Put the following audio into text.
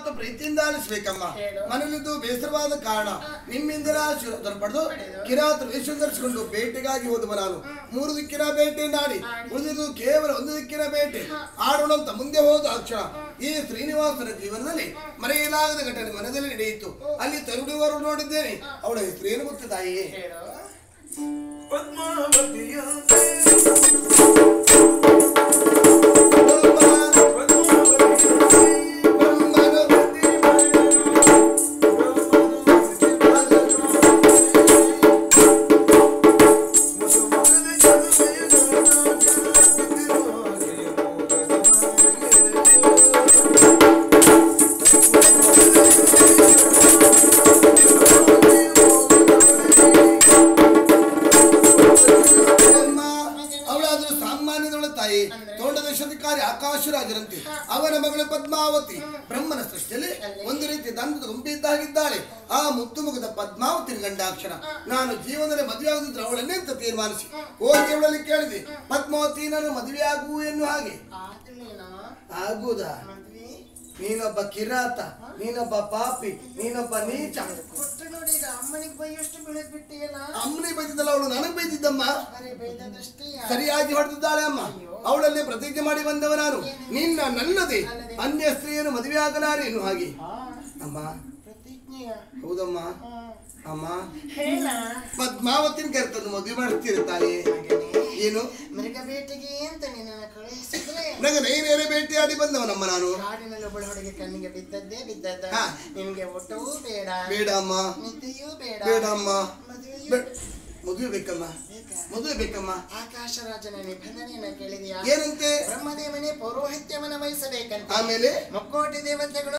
ಮಾತು ಪ್ರೀತಿಯಿಂದ ಆಲಿಸ್ಬೇಕಮ್ಮ. ಮನೆಯಲ್ಲಿದ್ದು ಬೇಸರವಾದ ಕಾರಣ ನಿಮ್ಮಿಂದ ಆಶೀರ್ವಾದ ಪಡೆದು ಕಿರಾತರು ವೇಷ ಧರಿಸಿಕೊಂಡು ಬೇಟೆಗಾಗಿ ಹೋದವ ನಾನು. 3 ದಿಕ್ಕಿನ ಬೇಟೆಯಿಂದ ಆಡಿ ಉಳಿದಿದ್ದು ಕೇವಲ 1 ದಿಕ್ಕಿನ ಬೇಟೆ ಆಡೋಣ ಅಂತ ಮುಂದೆ ಹೋದ ಅಕ್ಷಣ ಈ ಶ್ರೀನಿವಾಸನ ಜೀವನದಲ್ಲಿ ಮರೆಯಲಾಗದ ಘಟನೆ ಮನದಲ್ಲಿ ನಡೆಯಿತು. ಅಲ್ಲಿ ತರುಣಿವರು ನೋಡಿದ್ದೇನೆ. ಅವಳ ಹೆಸರು ಏನು ಗೊತ್ತ ತಾಯಿ? ಆಕಾಶರಾಜರಂತೆ ಅವನ ಮಗಳು ಪದ್ಮಾವತಿ ಬ್ರಹ್ಮನ ಸೃಷ್ಟಿಯಲ್ಲಿ ಒಂದು ರೀತಿ ದಂಡದ ಗೊಂಬಿದ್ದಾಗಿದ್ದಾಳೆ. ಆ ಮುದ್ದು ಮುಖದ ಪದ್ಮಾವತಿ ಗಂಡಾಕ್ಷರ ನಾನು ಜೀವನದಲ್ಲಿ ಮದುವೆ ಆಗುತ್ತಿದ್ರೆ ಅವಳನ್ನೇ ಅಂತ ತೀರ್ಮಾನಿಸಿ ಹೋಗಿ ಅವಳಲ್ಲಿ ಕೇಳಿದೆ, ಪದ್ಮಾವತಿ ನಾನು ಮದುವೆ ಆಗುವು ಎನ್ನು ಹಾಗೆ ಆಗುವುದಾ? ನೀನೊಬ್ಬ ಕಿರಾತ, ನೀನೊಬ್ಬ ಪಾಪಿ, ನೀನೊಬ್ಬ ನೀಚ. ಅಮ್ಮನಿಗೆ ಬೈದಿದ್ದಲ್ಲ, ಅವಳು ನನಗೆ ಬೈದಿದ್ದಮ್ಮ. ಸರಿಯಾಗಿ ಹೊಡೆದಿದ್ದಾಳೆ ಅಮ್ಮ. ಅವಳಲ್ಲಿ ಪ್ರತಿಜ್ಞೆ ಮಾಡಿ ಬಂದವ ನಾನು, ನಿನ್ನ ನನ್ನದೇ ಅನ್ಯ ಸ್ತ್ರೀಯನ್ನು ಮದುವೆ ಆಗಲಾರೆ ಎನ್ನು ಹಾಗೆ ಅಮ್ಮ. ಹೌದಮ್ಮ. ಅಮ್ಮ ಪದ್ಮಾವತಿನ ಕರ್ತದ್ದು ಮದುವೆ ಮಾಡ್ತೀರ ತಾಯಿ. ಏನು ಮೃಗ ಬೇಟೆಗೆ ಅಂತ ಕಳಿಸಿದ್ರೆ ನನಗೆ ನೈನೇನೆ ಬೇಟೆಯಾಡಿ ಬಂದವನಮ್ಮ ನಾನು. ಕಾಡಿನಲ್ಲಿ ಒಬ್ಬಳ ಹುಡುಗಿ ಕಣ್ಣಿಗೆ ಬಿದ್ದದ್ದ ನಿಮ್ಗೆ ಊಟವೂ ಬೇಡ, ಬೇಡ ಅಮ್ಮ. ನಿದ್ದೆಯೂ ಬೇಡ, ಬೇಡ ಅಮ್ಮ. ಮದುವೆ ಬೇಕಮ್ಮ, ಮದುವೆ ಬೇಕಮ್ಮ. ಆಕಾಶರಾಜನ ನಿಬಂಧನೆಯನ್ನ ಕೇಳಿದೆಯಾ? ಏನಂತೆ? ಬ್ರಹ್ಮದೇವನೇ ಪೌರೋಹಿತ್ಯವನ್ನ ವಹಿಸಬೇಕಂತ. ಆಮೇಲೆ ಮುಕ್ಕೋಟಿ ದೇವತೆಗಳು